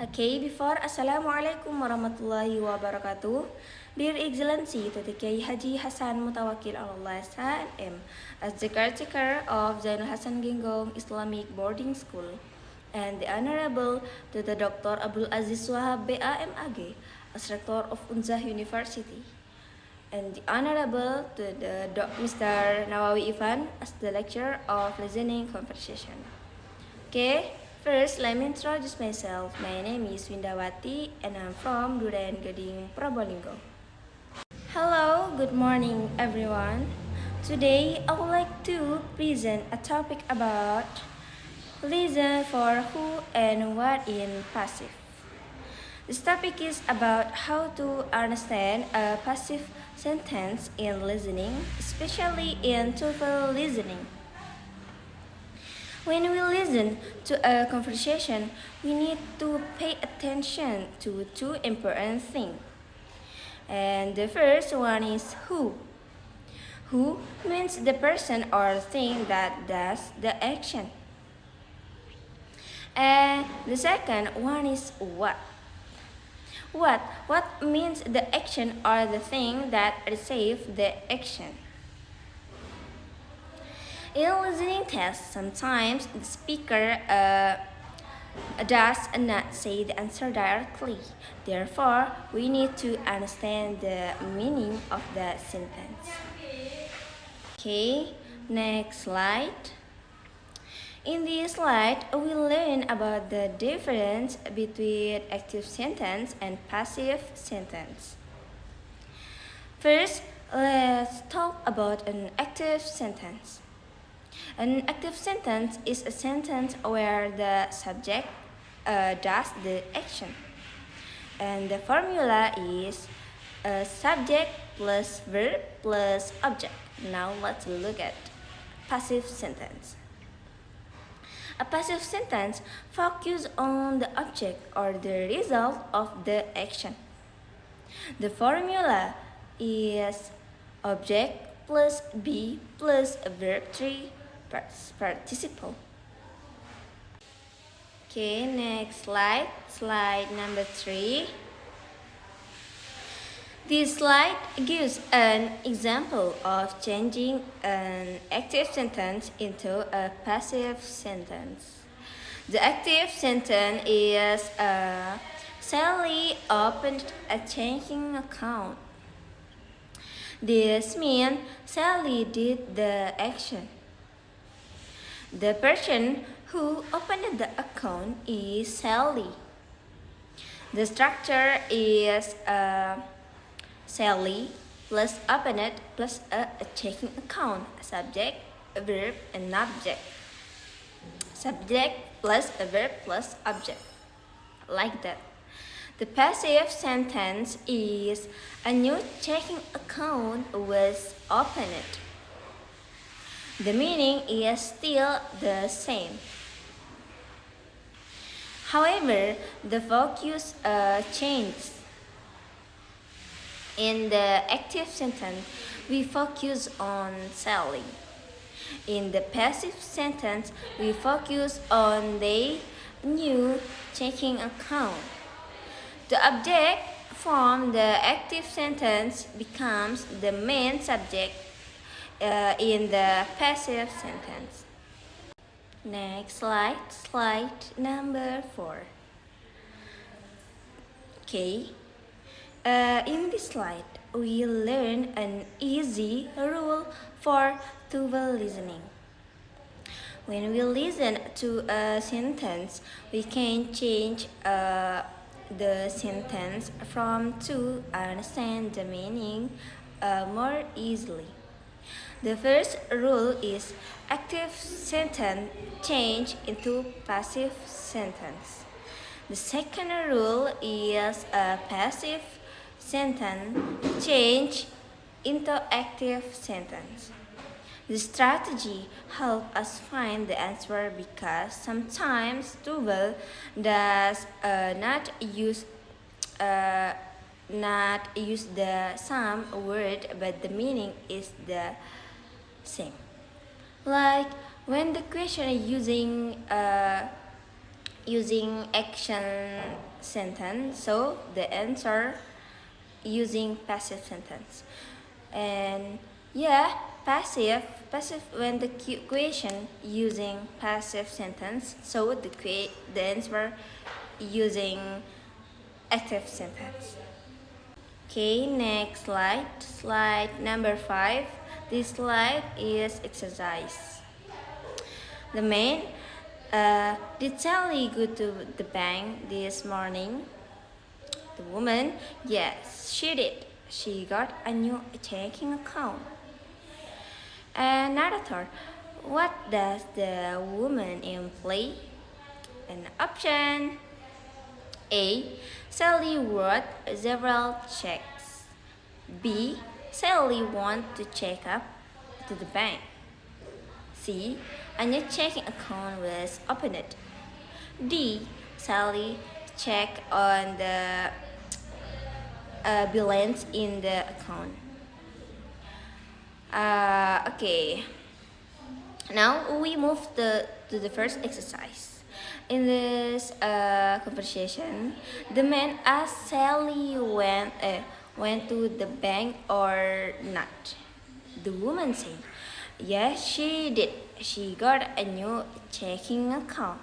Okay, before Assalamualaikum warahmatullahi wabarakatuh. Dear Excellency, Tuti Kiai Haji Hasan Mutawakil Allah SHM, as the caretaker of Zainul Hasan Genggong Islamic Boarding School, and the Honorable to the Dr. Abdul Aziz Wahab BAMAG, as Rector of Unzah University, and the Honorable to the Mr. Nawawi Ivan, as the Lecturer of Listening Conversation. Okay, first let me introduce myself. My name is Windawati and I'm from Duren Gading, Probolinggo. Hello, good morning everyone. Today I would like to present a topic about listen for who and what in passive. This topic is about how to understand a passive sentence in listening, especially in TOEFL listening. When we listen to a conversation, we need to pay attention to two important things. And the first one is who. Who means the person or thing that does the action. And the second one is what. What means the action or the thing that receives the action. In listening tests, sometimes the speaker does not say the answer directly. Therefore, we need to understand the meaning of the sentence. Okay, next slide. In this slide, we learn about the difference between active sentence and passive sentence. First, let's talk about an active sentence. An active sentence is a sentence where the subject does the action. And the formula is subject plus verb plus object. Now let's look at passive sentence. A passive sentence focuses on the object or the result of the action. The formula is object plus be plus verb 3 participle. Okay, next slide number 3. This slide gives an example of changing an active sentence into a passive sentence. The active sentence is Sally opened a checking account. This means Sally did the action. The person who opened the account is Sally. The structure is Sally plus opened plus a checking account, subject, a verb, and object. Subject plus a verb plus object, like that. The passive sentence is a new checking account was opened. The meaning is still the same. However, the focus changes. In the active sentence, we focus on Sally. In the passive sentence, we focus on the new checking account. The object from the active sentence becomes the main subject in the passive sentence. Next slide number 4. Okay, in this slide, we learn an easy rule for TOEFL listening. When we listen to a sentence, we can change the sentence from to understand the meaning more easily. The first rule is active sentence change into passive sentence. The second rule is a passive sentence change into active sentence. The strategy helps us find the answer because sometimes TOEFL does not use the same word, but the meaning is the same. Like when the question is using using action sentence, so the answer using passive sentence. And yeah, passive when the question using passive sentence, so the answer using active sentence. Okay, next slide number 5. This slide is exercise. The man, did Sally go to the bank this morning? The woman, yes, she did. She got a new checking account. And narrator, what does the woman imply? An option A. Sally wrote several checks. B. Sally wants to check up to the bank. C. A new checking account was opened. D. Sally checked on the balance in the account. Okay. Now we move to the first exercise. In this conversation, the man asked Sally went to the bank or not. The woman said, yes, she did. She got a new checking account.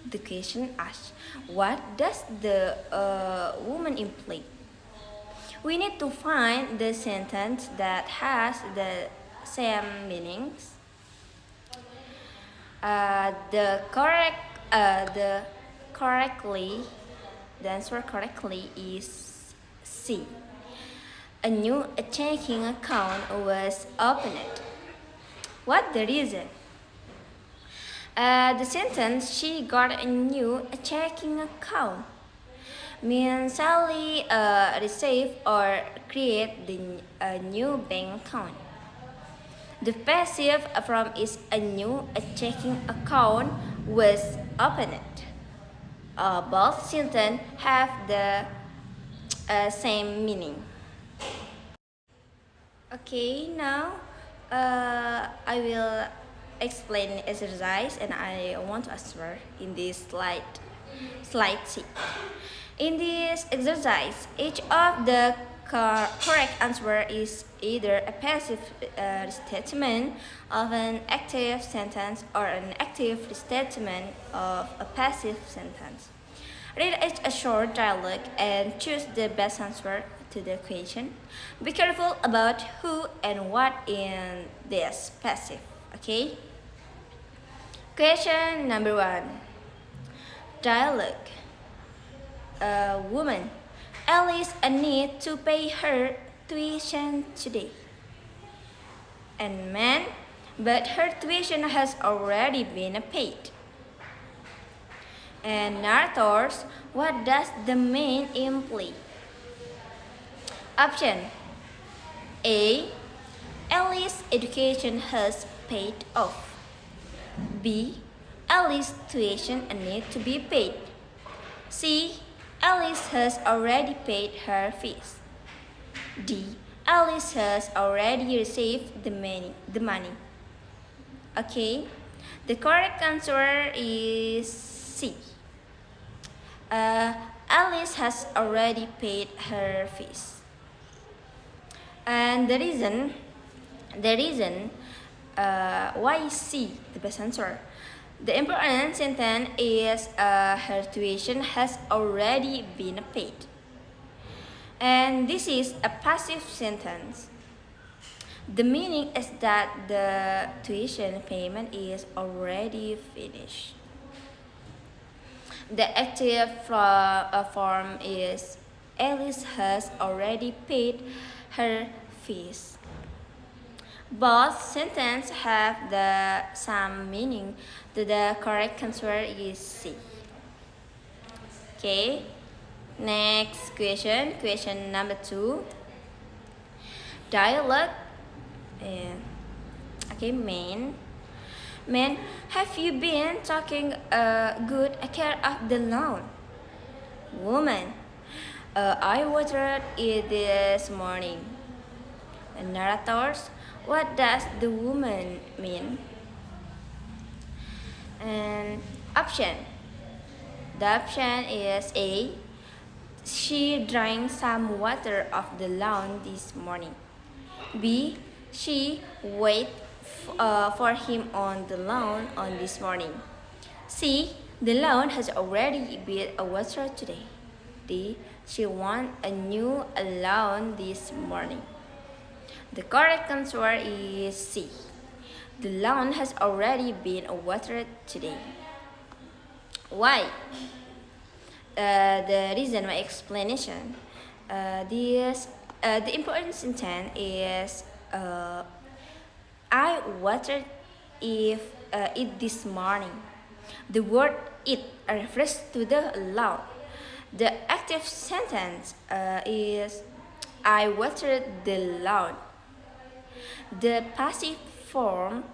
The question asked, what does the woman imply? We need to find the sentence that has the same meanings. The answer correctly is C. A new checking account was opened. What the reason? The sentence she got a new checking account means Sally receive or create a new bank account. The passive form is a new checking account was opened. Both sentences have the same meaning. Okay, now I will explain the exercise and I want to answer in this slide C. In this exercise, each of the correct answer is either a passive statement of an active sentence or an active statement of a passive sentence. Read each a short dialogue and choose the best answer to the question. Be careful about who and what in this passive, okay? Question number 1. Dialogue. Woman, Alice need to pay her tuition today. And man, but her tuition has already been paid. And narrators, what does the man imply? Option A. Alice's education has paid off. B. Alice's tuition need to be paid. C. Alice has already paid her fees. D. Alice has already received the money. Okay, the correct answer is C. Alice has already paid her fees. And the reason why C the best answer? The important sentence is her tuition has already been paid. And this is a passive sentence. The meaning is that the tuition payment is already finished. The active form is Alice has already paid her fees. Both sentences have the same meaning. The correct answer is C. Okay, next question number 2. Dialogue. Okay, man, have you been taking good care of the lawn? Woman, I watered it this morning. And narrators, what does the woman mean? And option The option is A. She drank some water off the lawn this morning. B. She waited for him on the lawn on this morning. C. The lawn has already been watered today. D. She want a new lawn this morning. The correct answer is C. The lawn has already been watered today. Why? The reason, my explanation. The important sentence is I watered it this morning. The word it refers to the lawn. The active sentence is I watered the lawn. The passive form,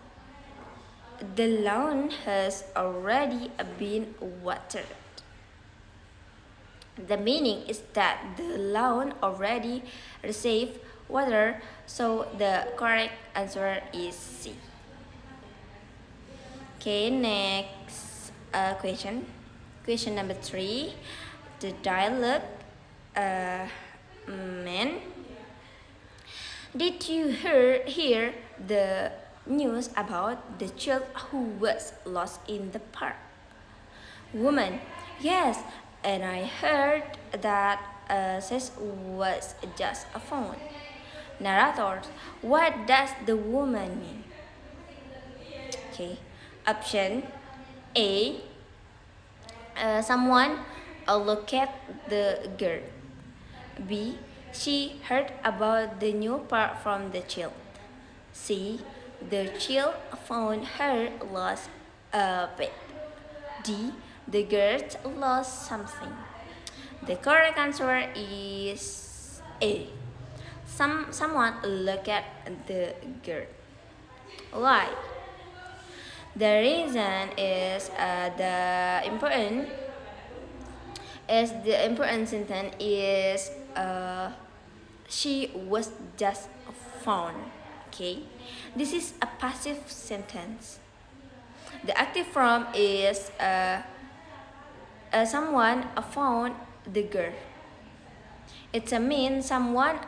the lawn has already been watered. The meaning is that the lawn already received water, so the correct answer is C. Okay, next question. Question number 3. The dialogue. Man, did you hear the news about the child who was lost in the park? Woman, yes, and I heard that this was just a phone. Narrator, what does the woman mean? Okay, option A. Someone look at the girl. B. She heard about the new part from the child. C. The child found her lost pet. D. The girl lost something. The correct answer is A. Someone look at the girl. Why? The reason is the important sentence is she was just found. Okay, this is a passive sentence. The active form is someone found the girl. It means someone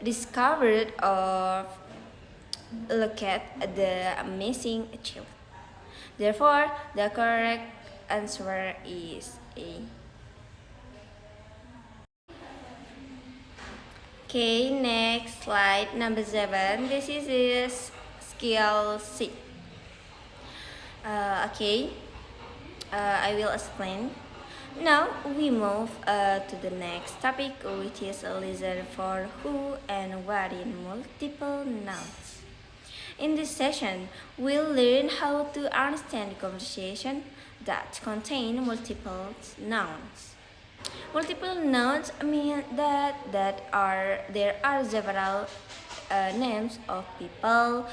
discovered or look at the missing child. Therefore, the correct answer is A. Okay, next slide, number 7. This is skill C. I will explain. Now we move to the next topic, which is a listen for who and what in multiple nouns. In this session, we'll learn how to understand conversation that contain multiple nouns. Multiple nouns mean that there are several names of people,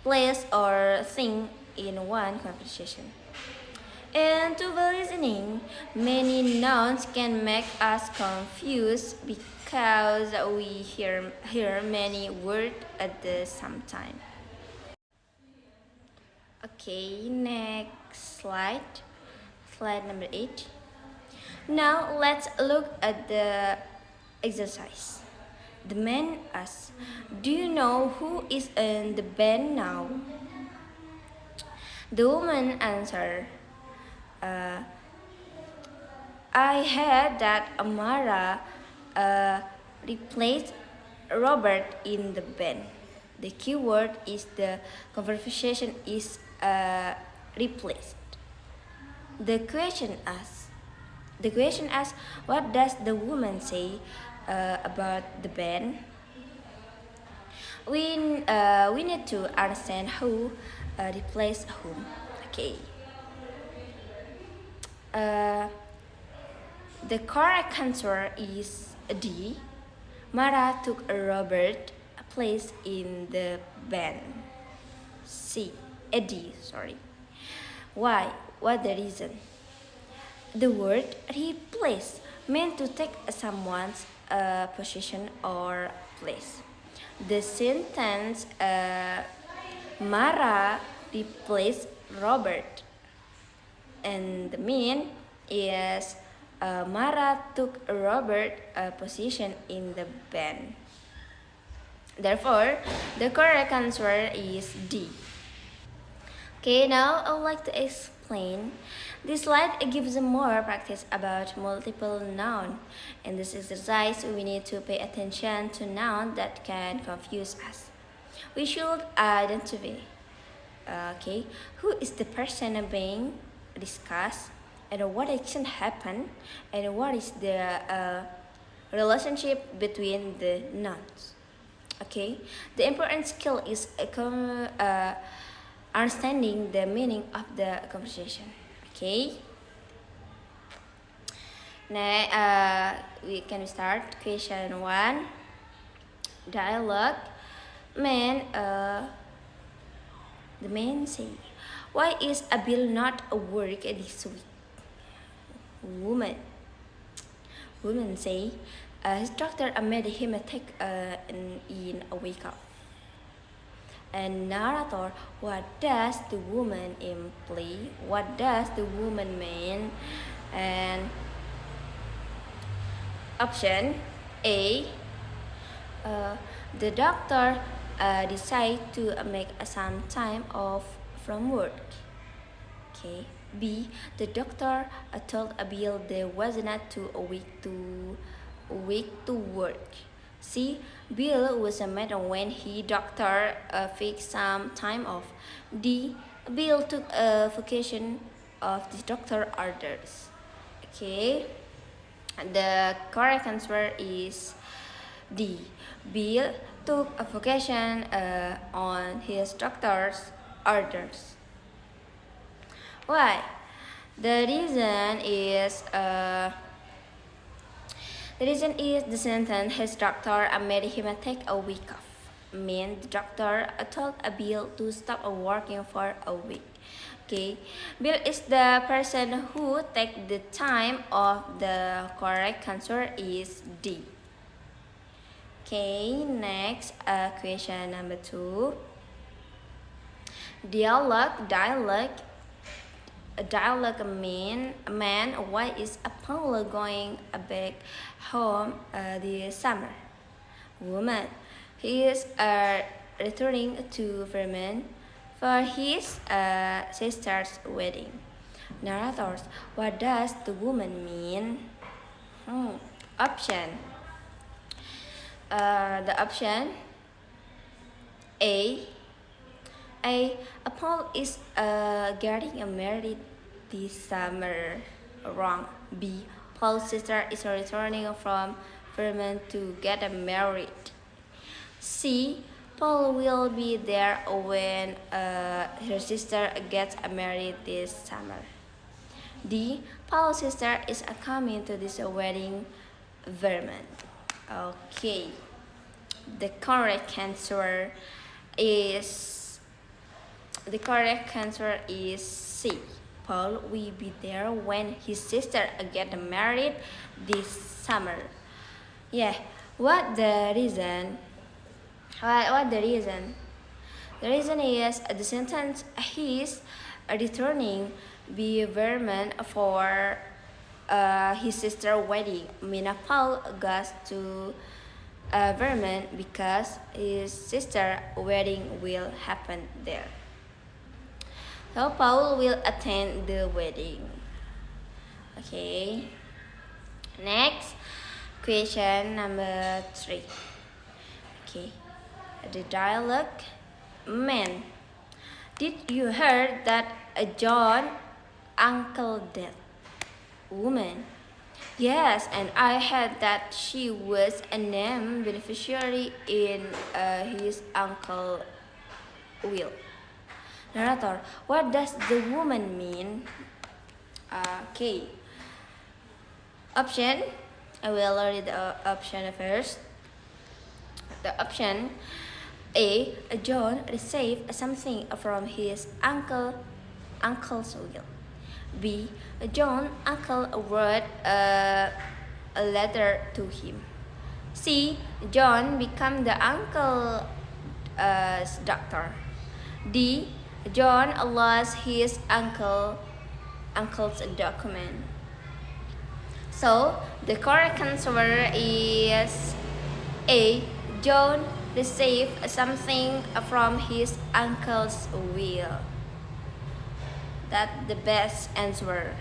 place, or thing in one conversation. And to the listening, many nouns can make us confused because we hear many words at the same time. Okay, next slide. Slide number 8. Now let's look at the exercise. The man asks, do you know who is in the band now? The woman answered, I heard that Amara replaced Robert in the band. The keyword is the conversation is replaced. The question asks, what does the woman say about the band? We need to understand who replaced whom. Okay. The correct answer is D. Mara took Robert a place in the band. D. Why? What the reason? The word replace meant to take someone's position or place. The sentence Mara replaced Robert and mean is Mara took Robert a position in the band. Therefore, the correct answer is D. Okay, now I would like to explain. This slide gives more practice about multiple noun. In this exercise, we need to pay attention to nouns that can confuse us. We should identify, who is the person being discussed, and what action happened, and what is the relationship between the nouns. Okay, the important skill is understanding the meaning of the conversation. Okay. Now we can start question 1. Dialogue. The man say, "Why is Abil not at work this week?" Woman. Woman say, "His doctor made him take in a week off." And narrator, what does the woman imply? What does the woman mean? And option A, the doctor decide to make some time off from work. Okay. B, the doctor told Abil there was not too weak to work. C, Bill was mad when he doctor fixed some time off. D, Bill took a vacation of the doctor orders. Okay, the correct answer is D. Bill took a vacation on his doctor's orders. Why? The reason is the sentence his doctor made him take a week off. Mean the doctor told Bill to stop working for a week. Okay, Bill is the person who take the time off. The correct answer is D. Okay, next question number 2. Dialogue. A dialogue mean a man why is Apollo going back home this summer? Woman, he is returning to Vermont for his sister's wedding. Narrators, what does the woman mean? Option. The option A, Paul is getting married this summer. Wrong. B, Paul's sister is returning from Vermont to get married. C, Paul will be there when her sister gets married this summer. D, Paul's sister is coming to this wedding, Vermont. Okay, the correct answer is C. Paul will be there when his sister get married this summer. Yeah, what the reason? What the reason? The reason is the sentence he's returning be Vermont for his sister wedding. Paul goes to Vermont because his sister wedding will happen there. So Paul will attend the wedding. Okay. Next, question number 3. Okay. The dialogue. Man, did you hear that John uncle dead? Woman, yes, and I heard that she was a named beneficiary in his uncle's will. Narrator, what does the woman mean? Okay. Option. I will read the option first. The option A, John received something from his uncle's will. B, John's uncle wrote a letter to him. C, John became the uncle's doctor. D, John lost his uncle's document. So the correct answer is A. John received something from his uncle's will. That's the best answer.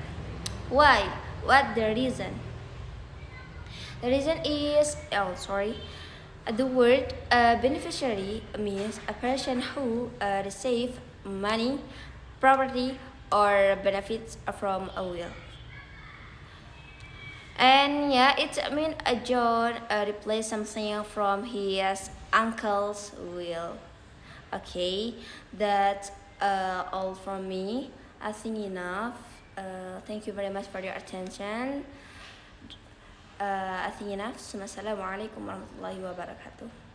Why? What the reason? The reason is, the word beneficiary means a person who receive money, property, or benefits from a will. And yeah, it mean John replaced something from his uncle's will. Okay, that's all from me. I think enough. Thank you very much for your attention. I think enough. Assalamualaikum warahmatullahi wabarakatuh.